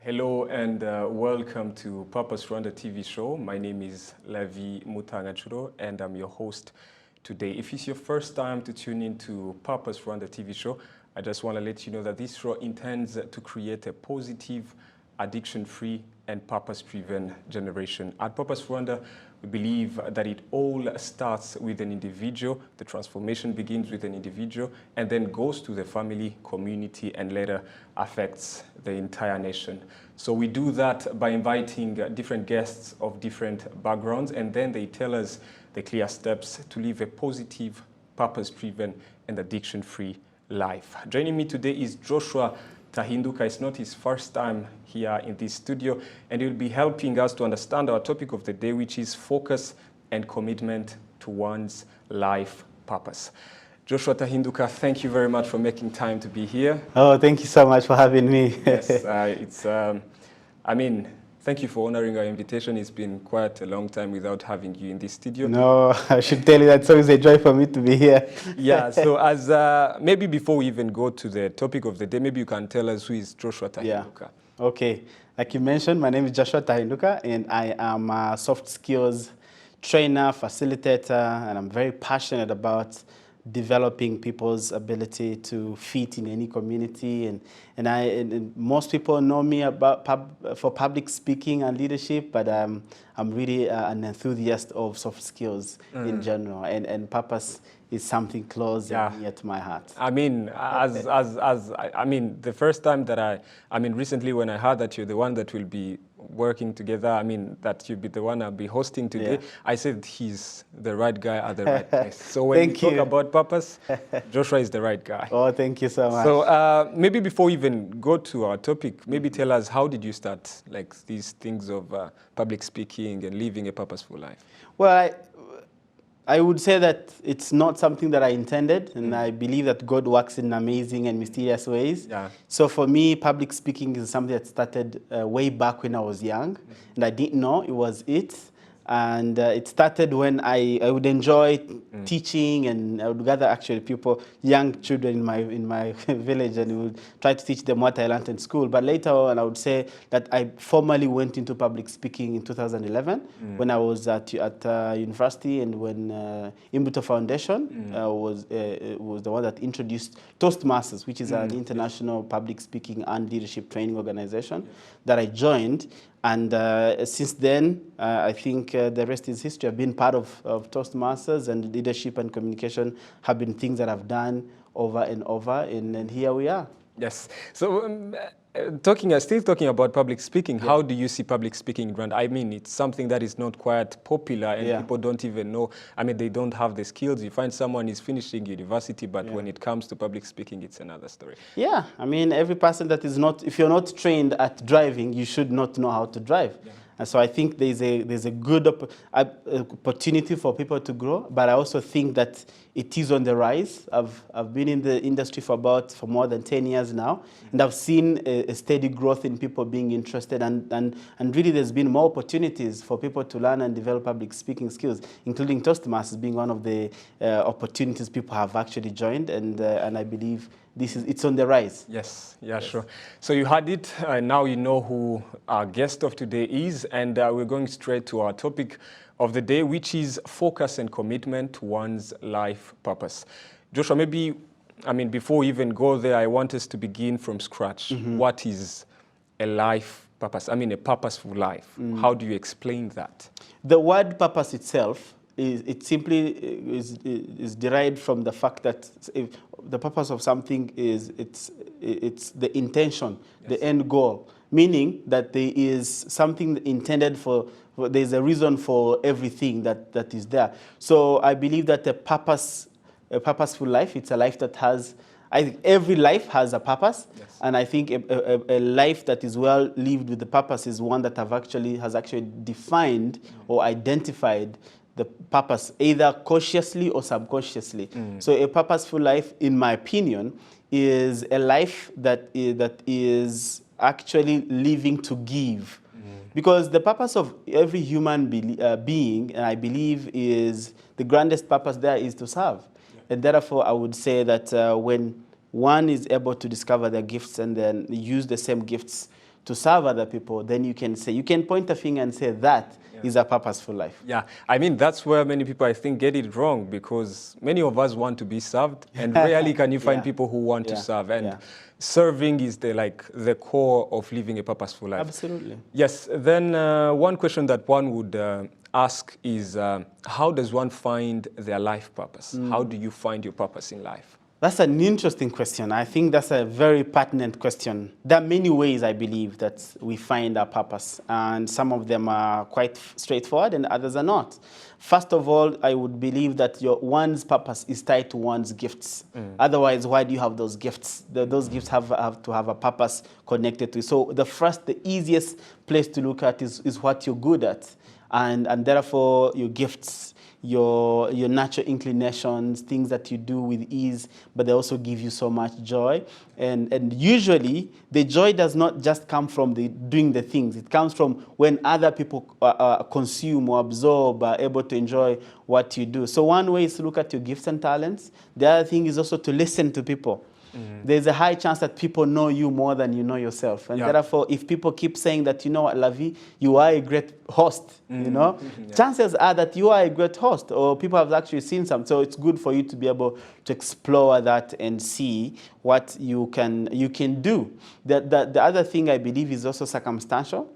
Hello and welcome to Purpose Rwanda TV show. My name is Lavi Mutangachuro and I'm your host today. If it's your first time to tune into Purpose Rwanda TV show, I just want to let you know that this show intends to create a positive, addiction-free and purpose-driven generation. At Purpose Rwanda, we believe that it all starts with an individual. The transformation begins with an individual and then goes to the family, community, and later affects the entire nation. So we do that by inviting different guests of different backgrounds, and then they tell us the clear steps to live a positive, purpose-driven, and addiction-free life. Joining me today is Joshua TAHINDUKA. It's not his first time here in this studio, and he'll be helping us to understand our topic of the day, which is focus and commitment to one's life purpose. Joshua TAHINDUKA, thank you very much for making time to be here. Oh, thank you so much for having me. Yes, thank you for honoring our invitation. It's been quite a long time without having you in this studio. No, I should tell you that it's always a joy for me to be here. Yeah, so as maybe before we even go to the topic of the day, maybe you can tell us who is Joshua TAHINDUKA. Yeah. Okay, like you mentioned, my name is Joshua TAHINDUKA, and I am a soft skills trainer, facilitator, and I'm very passionate about developing people's ability to fit in any community, and most people know me for public speaking and leadership, but I'm really an enthusiast of soft skills in general, and purpose is something close and near to my heart. I mean, the first time that recently when I heard that you're the one that will be working together, that you'll be the one I'll be hosting today, I said he's the right guy at the right place. So when we talk about purpose, Joshua is the right guy. Oh, thank you so much. So maybe before we even go to our topic, maybe tell us, how did you start these things of public speaking and living a purposeful life? Well, I would say that it's not something that I intended, and I believe that God works in amazing and mysterious ways. Yeah. So for me, public speaking is something that started way back when I was young, and I didn't know it was it. And it started when I would enjoy teaching, and I would gather actually people, young children in my village, and would try to teach them what I learned in school. But later on, I would say that I formally went into public speaking in 2011 when I was at university, and when Imbuto Foundation was the one that introduced Toastmasters, which is an international public speaking and leadership training organization that I joined. And since then, I think the rest is history. I've been part of Toastmasters, and leadership and communication have been things that I've done over and over, and here we are. Yes. So still talking about public speaking, how do you see public speaking in Rwanda? It's something that is not quite popular, and people don't even know. They don't have the skills. You find someone is finishing university, but when it comes to public speaking, it's another story. Yeah, every person that is not, if you're not trained at driving, you should not know how to drive. Yeah. And so I think there's a good opportunity for people to grow, but I also think that it is on the rise. I've been in the industry for more than 10 years now, and I've seen a steady growth in people being interested, and really there's been more opportunities for people to learn and develop public speaking skills, including Toastmasters being one of the opportunities people have actually joined, and I believe it's on the rise. Yes, sure. So you had it, now you know who our guest of today is, and we're going straight to our topic of the day, which is focus and commitment to one's life purpose. Joshua, maybe, before we even go there, I want us to begin from scratch. What is a life purpose? A purposeful life. How do you explain that? The word purpose itself, it simply is derived from the fact that if the purpose of something is it's the intention, the end goal, meaning that there is something intended for, there's a reason for everything that is there. So I believe that a purposeful life, it's a life that has, I think every life has a purpose, and I think a life that is well lived with the purpose is one that has actually defined or identified the purpose, either consciously or subconsciously. So a purposeful life, in my opinion, is a life that is actually living to give. Because the purpose of every human being, and I believe is the grandest purpose there, is to serve. And therefore, I would say that when one is able to discover their gifts and then use the same gifts to serve other people, then you can point a finger and say that is a purposeful life. Yeah, I mean, that's where many people, I think, get it wrong, because many of us want to be served, and rarely can you find people who want to serve. And serving is the core of living a purposeful life. Absolutely. Yes, then one question that one would ask is, how does one find their life purpose? How do you find your purpose in life? That's an interesting question. I think that's a very pertinent question. There are many ways, I believe, that we find our purpose, and some of them are quite straightforward and others are not. First of all, I would believe that one's purpose is tied to one's gifts. Otherwise, why do you have those gifts? Those gifts have to have a purpose connected to it. So the easiest place to look at is what you're good at, and therefore your gifts, your natural inclinations, things that you do with ease, but they also give you so much joy. And usually, the joy does not just come from doing the things. It comes from when other people consume or absorb, are able to enjoy what you do. So one way is to look at your gifts and talents. The other thing is also to listen to people. There's a high chance that people know you more than you know yourself. And therefore, if people keep saying that, you know what, Lavi, you are a great host, you know, chances are that you are a great host, or people have actually seen some. So it's good for you to be able to explore that and see what you can do. The other thing I believe is also circumstantial.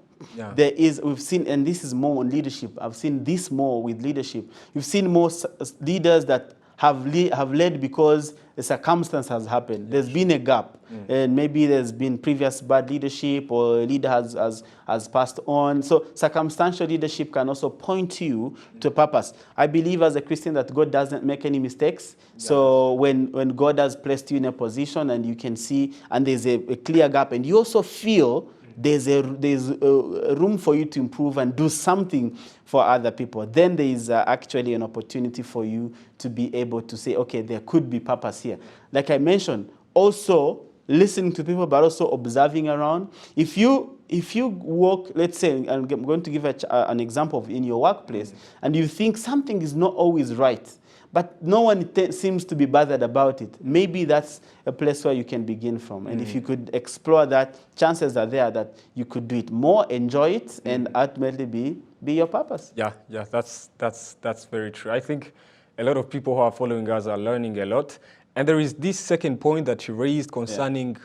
We've seen, and this is more on leadership. I've seen this more with leadership. You've seen most leaders that have led because a circumstance has happened. There's been a gap, and maybe there's been previous bad leadership, or a leader has passed on. So circumstantial leadership can also point you to purpose. I believe as a Christian that God doesn't make any mistakes. So when God has placed you in a position and you can see, and there's a clear gap, and you also feel there's a room for you to improve and do something for other people, then there is actually an opportunity for you to be able to say, okay, there could be purpose here. Like I mentioned, also listening to people, but also observing around. If you walk, let's say, I'm going to give an example in your workplace, and you think something is not always right, but no one seems to be bothered about it, maybe that's a place where you can begin from. And if you could explore that, chances are there that you could do it more, enjoy it, and ultimately be your purpose. Yeah, that's very true. I think a lot of people who are following us are learning a lot. And there is this second point that you raised concerning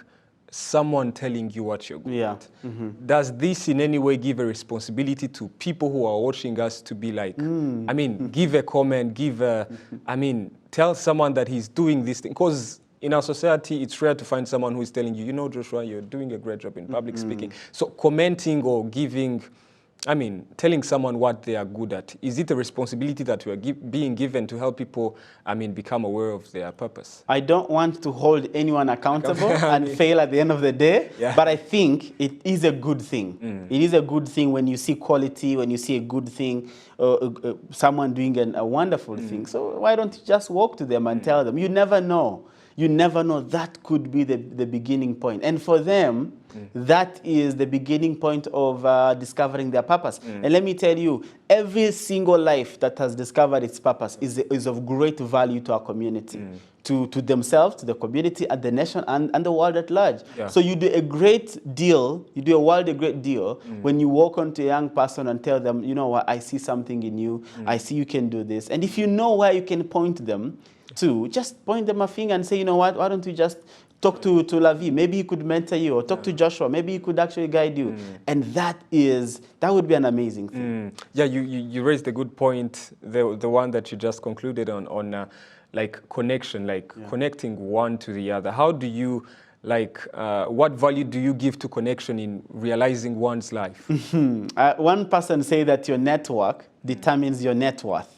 someone telling you what you're good at. Does this in any way give a responsibility to people who are watching us to be like, I mean, give a comment, tell someone that he's doing this thing? Because in our society, it's rare to find someone who is telling you, you know, Joshua, you're doing a great job in public speaking. So commenting or giving, telling someone what they are good at, is it a responsibility that we are being given to help people, become aware of their purpose? I don't want to hold anyone accountable and fail at the end of the day, but I think it is a good thing. It is a good thing when you see quality, when you see a good thing, someone doing a wonderful thing. So why don't you just walk to them and tell them? You never know. You never know. That could be the beginning point. And for them, that is the beginning point of discovering their purpose. And let me tell you, every single life that has discovered its purpose is of great value to our community, to themselves, to the community, and the nation, and the world at large. So you do a great deal, you do a world a great deal when you walk onto a young person and tell them, you know what, I see something in you, I see you can do this. And if you know where you can point them to, just point them a finger and say, you know what, why don't you just talk to Lavi, maybe he could mentor you, or talk to Joshua, maybe he could actually guide you. And that would be an amazing thing. Yeah, you raised a good point, the one that you just concluded on like connection, connecting one to the other. How do you, what value do you give to connection in realizing one's life? One person say that your network determines your net worth.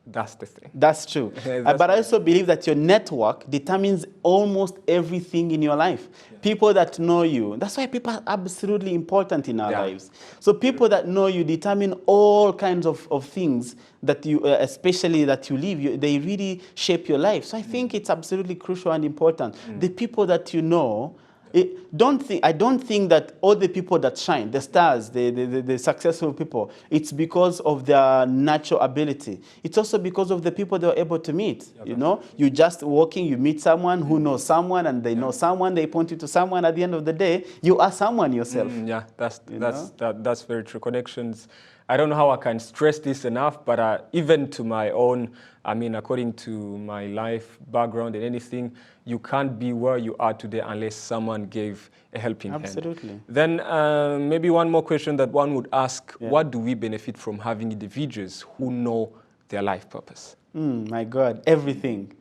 That's the thing. That's true. But I also believe that your network determines almost everything in your life. People that know you, that's why people are absolutely important in our lives. So people that know you determine all kinds of things that you, especially that you live, they really shape your life. So I think it's absolutely crucial and important. The people that you know I don't think that all the people that shine, the stars, the successful people, it's because of their natural ability. It's also because of the people they were able to meet. You know, you just walking, you meet someone who knows someone, and they know someone. They point you to someone. At the end of the day, you are someone yourself. Yeah, that's very true. Connections. I don't know how I can stress this enough, but even to my own, I mean, according to my life background and anything, you can't be where you are today unless someone gave a helping hand. Absolutely. Then maybe one more question that one would ask, what do we benefit from having individuals who know their life purpose? My God, everything.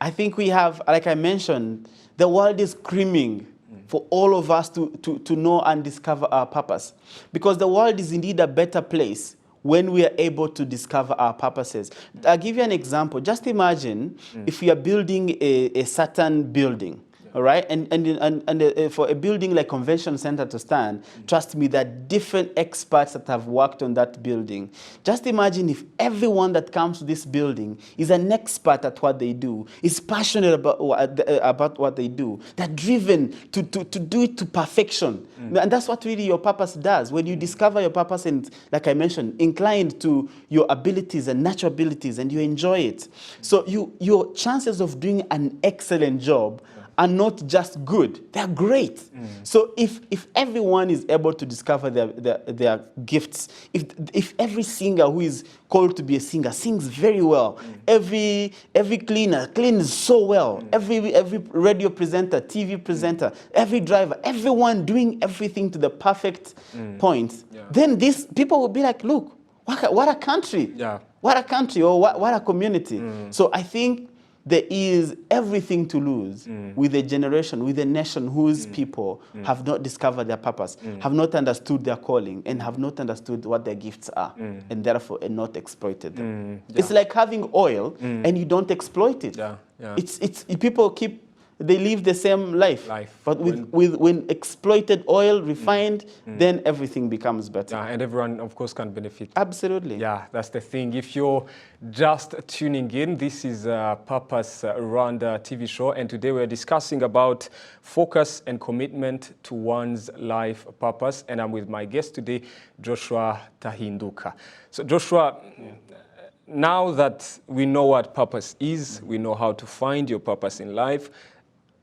I think we have, like I mentioned, the world is screaming for all of us to know and discover our purpose. Because the world is indeed a better place when we are able to discover our purposes. I'll give you an example. Just imagine if we are building a certain building. All right, and for a building like Convention Center to stand, trust me, there are different experts that have worked on that building. Just imagine if everyone that comes to this building is an expert at what they do, is passionate about what they do. They're driven to do it to perfection. And that's what really your purpose does. When you discover your purpose and, like I mentioned, inclined to your abilities and natural abilities, and you enjoy it. So your chances of doing an excellent job are not just good, they're great. So if everyone is able to discover their gifts, if every singer who is called to be a singer sings very well, every cleaner cleans so well, every radio presenter, TV presenter, every driver, everyone doing everything to the perfect point, then these people will be like, look, what a country, what a country, or what a community. So I think there is everything to lose with a generation, with a nation whose people have not discovered their purpose, have not understood their calling, and have not understood what their gifts are, and therefore not exploited them. It's like having oil and you don't exploit it. It's people they live the same life. But when exploited oil, refined, then everything becomes better. And everyone, of course, can benefit. Absolutely. Yeah, that's the thing. If you're just tuning in, this is Purpose Rwanda TV show, and today we're discussing about focus and commitment to one's life purpose. And I'm with my guest today, Joshua TAHINDUKA. So Joshua, now that we know what purpose is, we know how to find your purpose in life,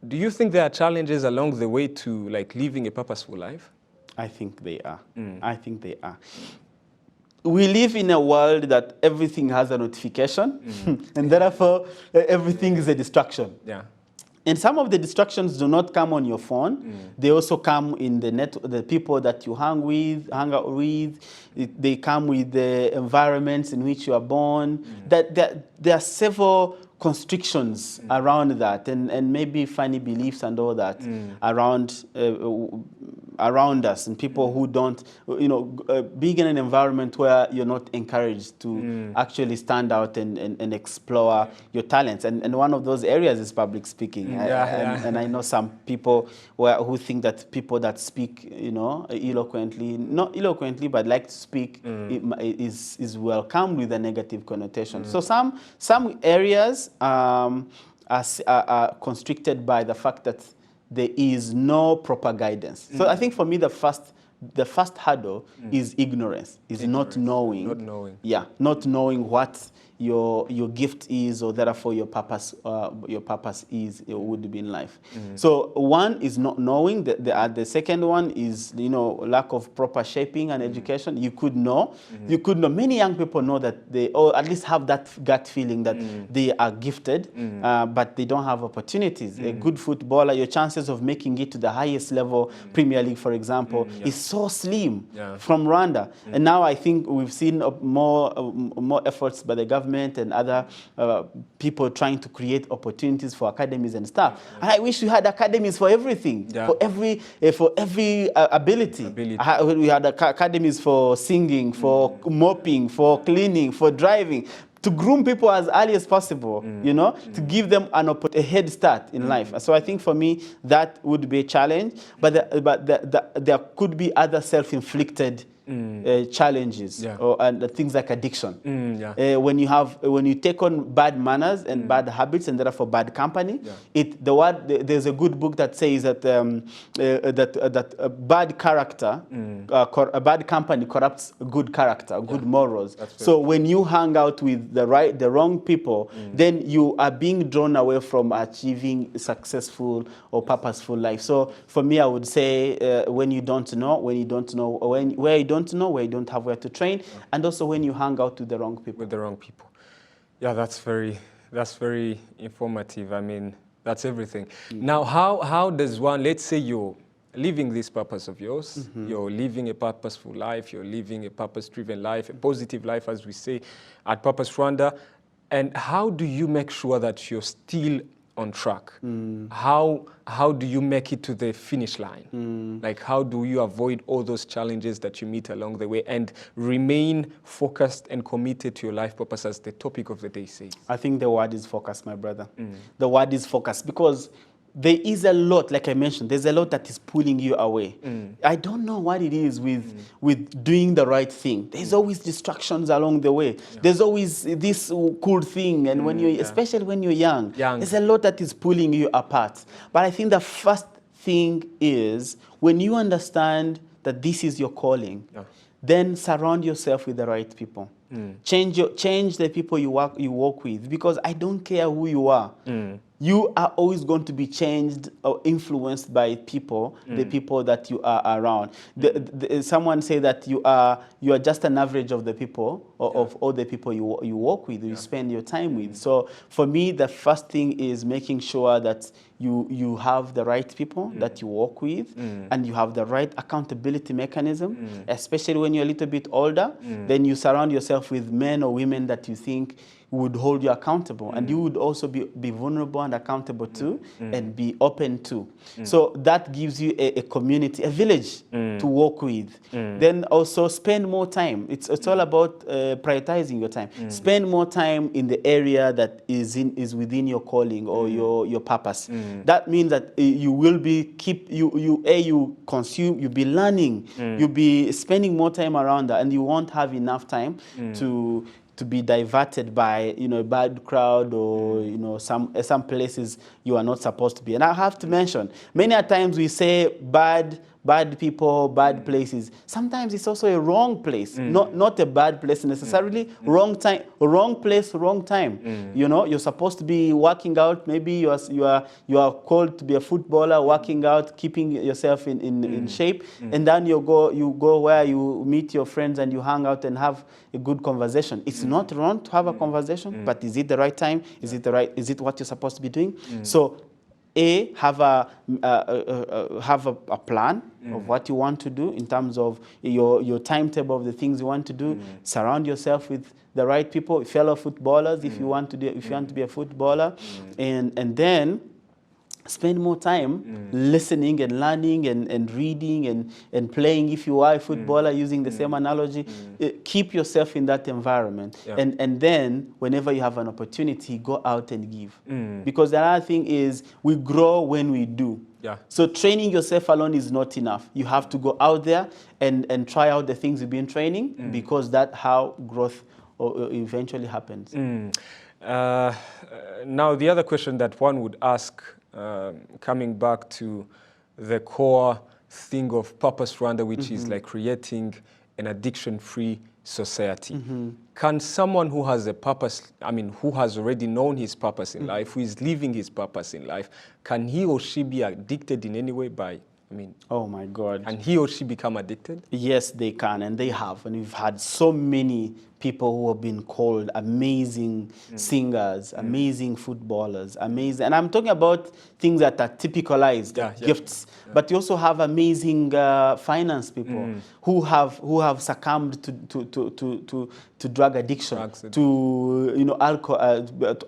do you think there are challenges along the way to living a purposeful life? I think they are. I think they are. We live in a world that everything has a notification, and therefore everything is a distraction. And some of the distractions do not come on your phone. They also come in the people that you hang out with. They come with the environments in which you are born. There are several constrictions around that, and maybe funny beliefs and all that around us, and people who don't, being in an environment where you're not encouraged to actually stand out and explore your talents. And one of those areas is public speaking. And I know some people who think that people that speak, eloquently, not eloquently, but like to speak, is welcomed with a negative connotation. So some areas are constricted by the fact that there is no proper guidance. So I think for me, the first hurdle is ignorance, not knowing. Not knowing. Yeah, not knowing what your gift is, or therefore your purpose is, would be in life. So one is not knowing. The second one is lack of proper shaping and education. You could know. You could know. Many young people know that they, or at least have that gut feeling that they are gifted, but they don't have opportunities. A good footballer, your chances of making it to the highest level, Premier League, for example, is so slim from Rwanda. And now I think we've seen more efforts by the government and other people trying to create opportunities for academies and stuff. And I wish we had academies for everything, for every ability. We had academies for singing, for mopping, for cleaning, for driving, to groom people as early as possible, to give them a head start in life. So I think for me, that would be a challenge, but there could be other self-inflicted challenges and things like addiction. When you take on bad manners and bad habits and therefore bad company, there's a good book that says that a bad character, a bad company corrupts good character, good morals. So when you hang out with the wrong people, then you are being drawn away from achieving a successful or purposeful life. So for me, I would say where you don't know, where you don't have where to train, and also when you hang out with the wrong people. Yeah, that's very informative. I mean, that's everything. Now, how does one, let's say you're living this purpose of yours, you're living a purposeful life, you're living a purpose-driven life, a positive life, as we say at Purpose Rwanda, and how do you make sure that you're still on track? How do you make it to the finish line? Like, how do you avoid all those challenges that you meet along the way and remain focused and committed to your life purpose, as the topic of the day says? I think the word is focus, my brother. The word is focus, because there is a lot, like I mentioned, there's a lot that is pulling you away. I don't know what it is with doing the right thing. There's always distractions along the way. There's always this cool thing, and especially when you're young, there's a lot that is pulling you apart. But I think the first thing is, when you understand that this is your calling, then surround yourself with the right people. Change the people you work with, because I don't care who you are. You are always going to be changed or influenced by people, the people that you are around. Someone say that you are just an average of the people, or of all the people you work with, you spend your time with. So for me, the first thing is making sure that you have the right people that you work with, and you have the right accountability mechanism, especially when you're a little bit older. Then you surround yourself with men or women that you think would hold you accountable, and you would also be vulnerable and accountable to, and be open to. So that gives you a community, a village to work with. Then also spend more time. It's all about prioritizing your time. Spend more time in the area that is within your calling or your purpose. That means that you will be you consume, you'll be learning, you'll be spending more time around that, and you won't have enough time to be diverted by a bad crowd, or some places you are not supposed to be. And I have to mention, many a times we say bad people, bad places. Sometimes it's also a wrong place, not a bad place necessarily. Wrong time, wrong place, wrong time. You're supposed to be working out. Maybe you are called to be a footballer, working out, keeping yourself in shape, and then you go where you meet your friends and you hang out and have a good conversation. It's not wrong to have a conversation, but is it the right time? Is it what you're supposed to be doing? So have a plan of what you want to do in terms of your timetable of the things you want to do. Surround yourself with the right people, fellow footballers, if you want to be a footballer, and then spend more time listening and learning and reading and playing. If you are a footballer, using the same analogy, keep yourself in that environment. And then whenever you have an opportunity, go out and give. Because the other thing is, we grow when we do. So training yourself alone is not enough. You have to go out there and try out the things you've been training, because that's how growth eventually happens. Now, the other question that one would ask, coming back to the core thing of Purpose Rwanda, which is like creating an addiction-free society. Can someone who has a purpose, who has already known his purpose in life, who is living his purpose in life, can he or she be addicted in any way by, oh my God. And he or she become addicted? Yes, they can, and they have. And we've had so many people who have been called amazing singers, amazing footballers, amazing. And I'm talking about things that are typicalized gifts. But you also have amazing finance people who have succumbed to drug addiction, to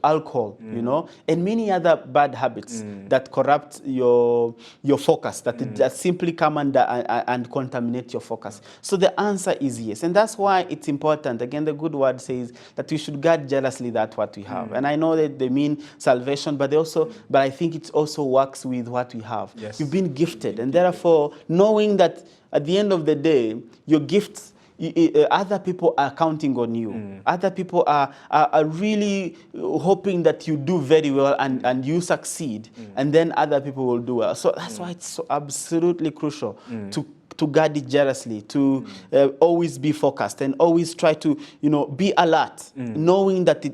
alcohol, and many other bad habits that corrupt your focus, that simply come under and contaminate your focus. So the answer is yes, and that's why it's important. Again, the good word says that we should guard jealously that what we have. And I know that they mean salvation, but I think it also works with what we have. You've been gifted, and therefore knowing that at the end of the day, your gifts other people are counting on you. Other people are really hoping that you do very well and you succeed, and then other people will do well. So that's why it's so absolutely crucial to guard it jealously, to always be focused and always try to, be alert, knowing that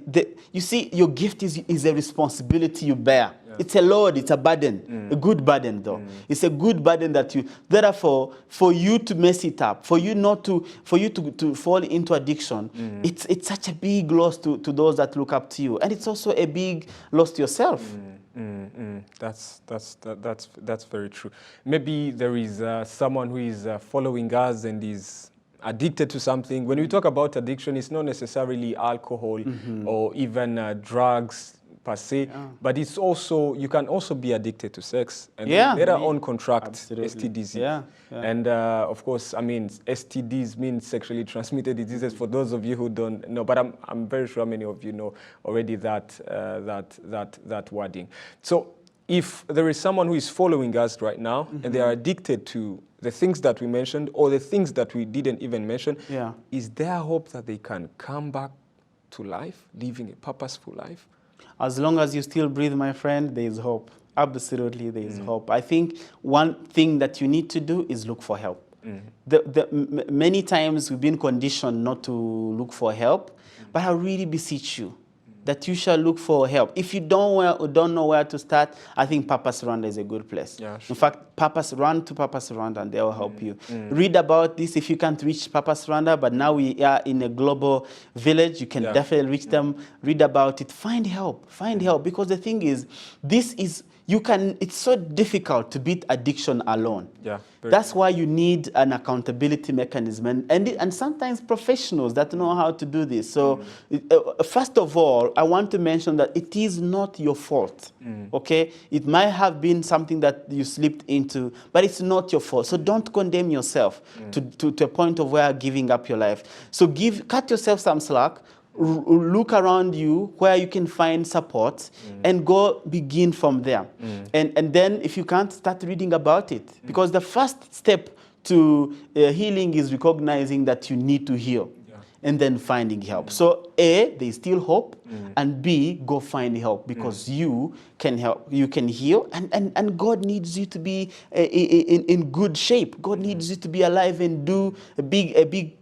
you see, your gift is a responsibility you bear. Yeah. It's a load, it's a burden, a good burden though. It's a good burden that therefore, for you to mess it up, for you to fall into addiction, it's such a big loss to those that look up to you. And it's also a big loss to yourself. That's very true. Maybe there is someone who is following us and is addicted to something. When we talk about addiction, it's not necessarily alcohol or even drugs per se, but it's also, you can also be addicted to sex and later on contract STDs. And of course, I mean, STDs means sexually transmitted diseases for those of you who don't know, but I'm very sure many of you know already that wording. So if there is someone who is following us right now and they are addicted to the things that we mentioned or the things that we didn't even mention, is there hope that they can come back to life, living a purposeful life? As long as you still breathe, my friend, there is hope. Absolutely, there is hope. I think one thing that you need to do is look for help. Many times we've been conditioned not to look for help, but I really beseech you that you shall look for help. If you don't know where to start, I think Purpose Rwanda is a good place. Yeah, sure. In fact, run to Purpose Rwanda and they will help you. Read about this if you can't reach Purpose Rwanda, but now we are in a global village. You can definitely reach them. Read about it. Find help. Find help, because the thing is, it's so difficult to beat addiction alone. That's why you need an accountability mechanism and sometimes professionals that know how to do this. So first of all, I want to mention that it is not your fault, okay? It might have been something that you slipped into, but it's not your fault. So don't condemn yourself to a point of where giving up your life. So cut yourself some slack. Look around you where you can find support and go begin from there. And then if you can't, start reading about it. Because the first step to healing is recognizing that you need to heal and then finding help. So A, there's still hope, and B, go find help, because you can help, you can heal, and God needs you to be in good shape. God needs you to be alive and do a big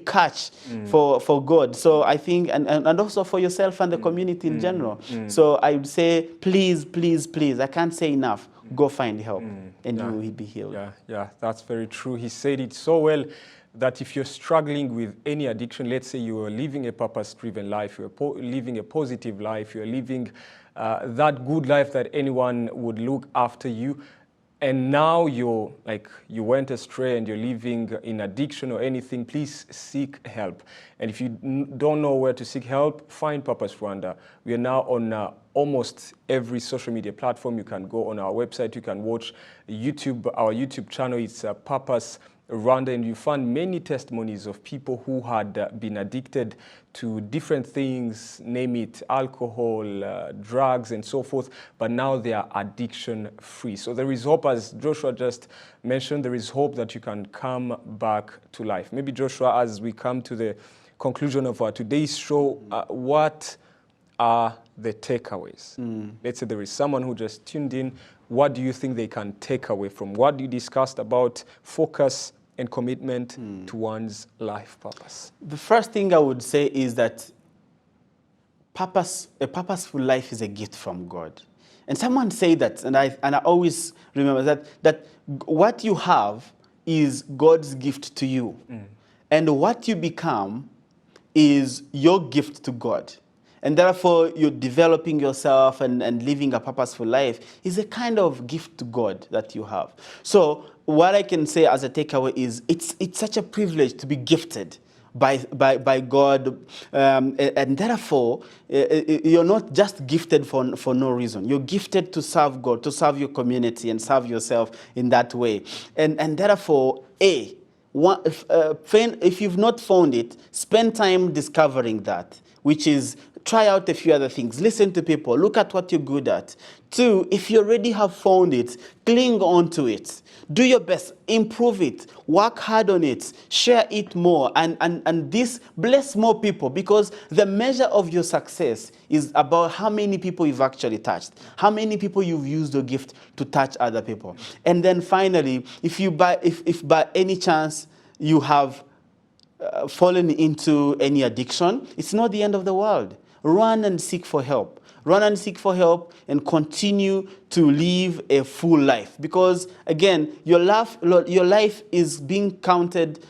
catch for God. So I think, and also for yourself and the community in general. So I would say, please, I can't say enough, go find help and you will be healed. Yeah, that's very true. He said it so well, that if you're struggling with any addiction, let's say you are living a purpose-driven life, you're living a positive life, you're living that good life that anyone would look after you, and now you went astray and you're living in addiction or anything, please seek help. And if you don't know where to seek help, find Purpose Rwanda. We are now on almost every social media platform. You can go on our website, you can watch our YouTube channel. It's Purpose Rwanda, and you find many testimonies of people who had been addicted to different things, name it alcohol, drugs, and so forth, but now they are addiction-free. So there is hope, as Joshua just mentioned, there is hope that you can come back to life. Maybe Joshua, as we come to the conclusion of our today's show, what are the takeaways? Let's say there is someone who just tuned in. What do you think they can take away from what you discussed about focus and commitment to one's life purpose? The first thing I would say is that a purposeful life is a gift from God. And someone said that, and I always remember that what you have is God's gift to you. And what you become is your gift to God. And therefore, you're developing yourself and living a purposeful life is a kind of gift to God that you have. So what I can say as a takeaway is it's such a privilege to be gifted by God. And therefore, you're not just gifted for no reason. You're gifted to serve God, to serve your community and serve yourself in that way. And therefore, if you've not found it, spend time discovering that, which is try out a few other things. Listen to people. Look at what you're good at. 2, if you already have found it, cling on to it. Do your best. Improve it. Work hard on it. Share it more. And this bless more people, because the measure of your success is about how many people you've actually touched, how many people you've used your gift to touch other people. And then finally, if by any chance you have fallen into any addiction, it's not the end of the world. Run and seek for help. Run and seek for help and continue to live a full life. Because again, your life is being counted,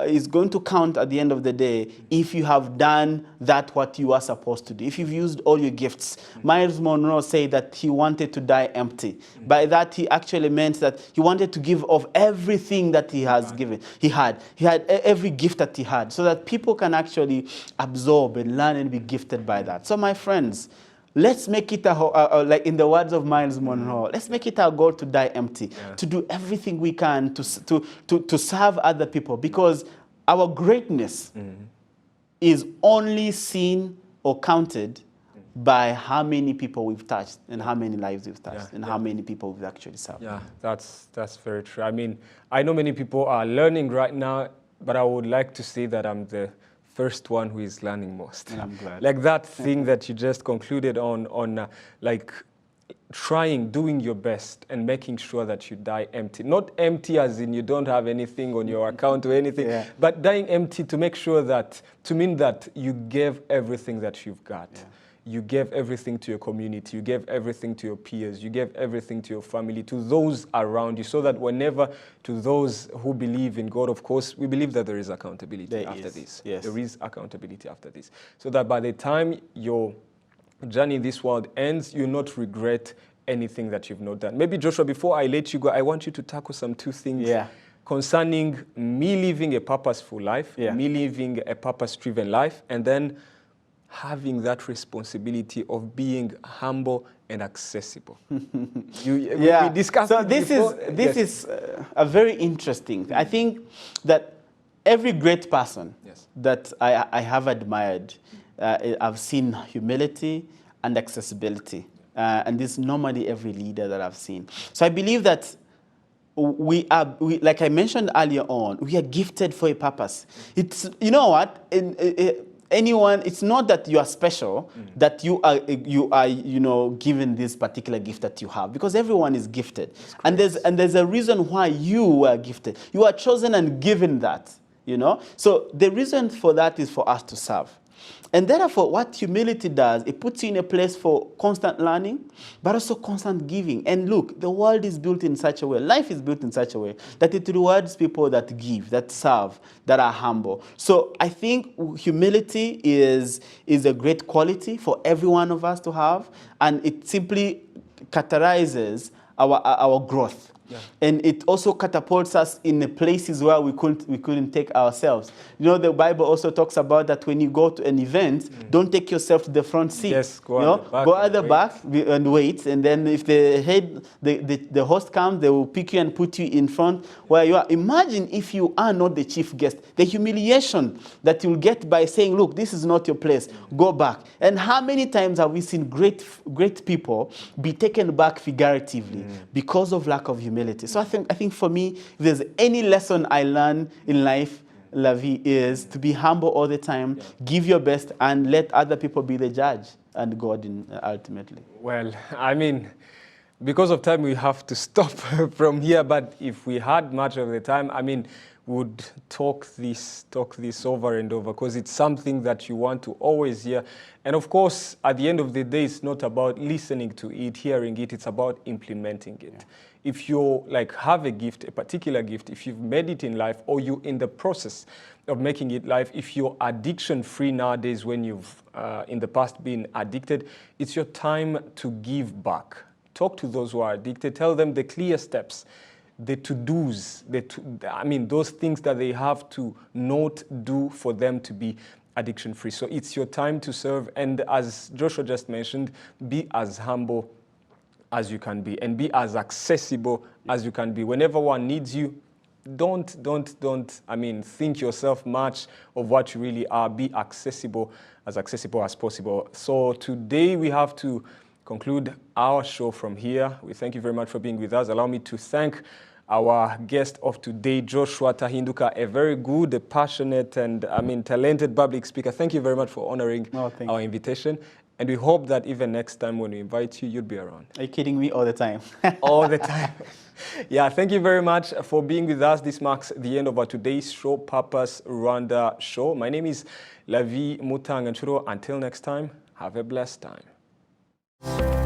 is going to count at the end of the day if you have done what you are supposed to do. If you've used all your gifts. Miles Monroe said that he wanted to die empty. By that, he actually meant that he wanted to give of everything that he has given. He had every gift that he had, so that people can actually absorb and learn and be gifted by that. So my friends, let's make it like in the words of Miles Monroe, let's make it our goal to die empty, to do everything we can to serve other people, because our greatness is only seen or counted by how many people we've touched and how many lives we've touched and how many people we've actually served. Yeah, that's very true. I mean, I know many people are learning right now, but I would like to say that I'm the first one who is learning most. And I'm glad. Like that thing that you just concluded on like doing your best and making sure that you die empty. Not empty as in you don't have anything on your account or anything, but dying empty to make sure that, to mean that you gave everything that you've got. You gave everything to your community, you gave everything to your peers, you gave everything to your family, to those around you, so that whenever, to those who believe in God, of course, we believe that there is accountability after this. Yes. There is accountability after this. So that by the time your journey in this world ends, you not regret anything that you've not done. Maybe, Joshua, before I let you go, I want you to tackle some 2 things concerning me living a purposeful life, me living a purpose-driven life, and then having that responsibility of being humble and accessible. We discussed so it this before. This is a very interesting thing. I think that every great person that I have admired, I've seen humility and accessibility. And this is normally every leader that I've seen. So I believe that we like I mentioned earlier on, we are gifted for a purpose. It's, you know what? Anyone, it's not that you are special, that you are given this particular gift that you have, because everyone is gifted. And there's a reason why you were gifted. You are chosen and given that, So the reason for that is for us to serve. And therefore, what humility does, it puts you in a place for constant learning, but also constant giving. And look, the world is built in such a way, life is built in such a way, that it rewards people that give, that serve, that are humble. So I think humility is a great quality for every one of us to have, and it simply catalyzes our growth. And it also catapults us in the places where we couldn't take ourselves. The Bible also talks about that when you go to an event, don't take yourself to the front seat. Yes, go at the back and wait. And then if the host comes, they will pick you and put you in front where you are. Imagine if you are not the chief guest, the humiliation that you'll get by saying, look, this is not your place, go back. And how many times have we seen great people be taken back figuratively because of lack of humility? So I think for me, if there's any lesson I learn in life, Lavi, is to be humble all the time, give your best, and let other people be the judge and God ultimately. Well, I mean, because of time, we have to stop from here. But if we had much of the time, I mean, would talk this over and over, because it's something that you want to always hear. And of course, at the end of the day, it's not about listening to it, hearing it, it's about implementing it. If you have a gift, a particular gift, if you've made it in life, or you're in the process of making it life, if you're addiction-free nowadays, when you've in the past been addicted, it's your time to give back. Talk to those who are addicted, tell them the clear steps, the to-dos, those things that they have to not do for them to be addiction-free. So it's your time to serve, and as Joshua just mentioned, be as humble as you can be, and be as accessible as you can be. Whenever one needs you, don't, I mean, think yourself much of what you really are. Be accessible as possible. So today we have to conclude our show from here. We thank you very much for being with us. Allow me to thank our guest of today, Joshua Tahinduka, a very good, a passionate, and talented public speaker. Thank you very much for honoring our invitation. And we hope that even next time when we invite you, you'll be around. Are you kidding me? All the time. All the time. Yeah, thank you very much for being with us. This marks the end of our today's show, Purpose Rwanda Show. My name is Lavi Mutanganchuro. Until next time, have a blessed time.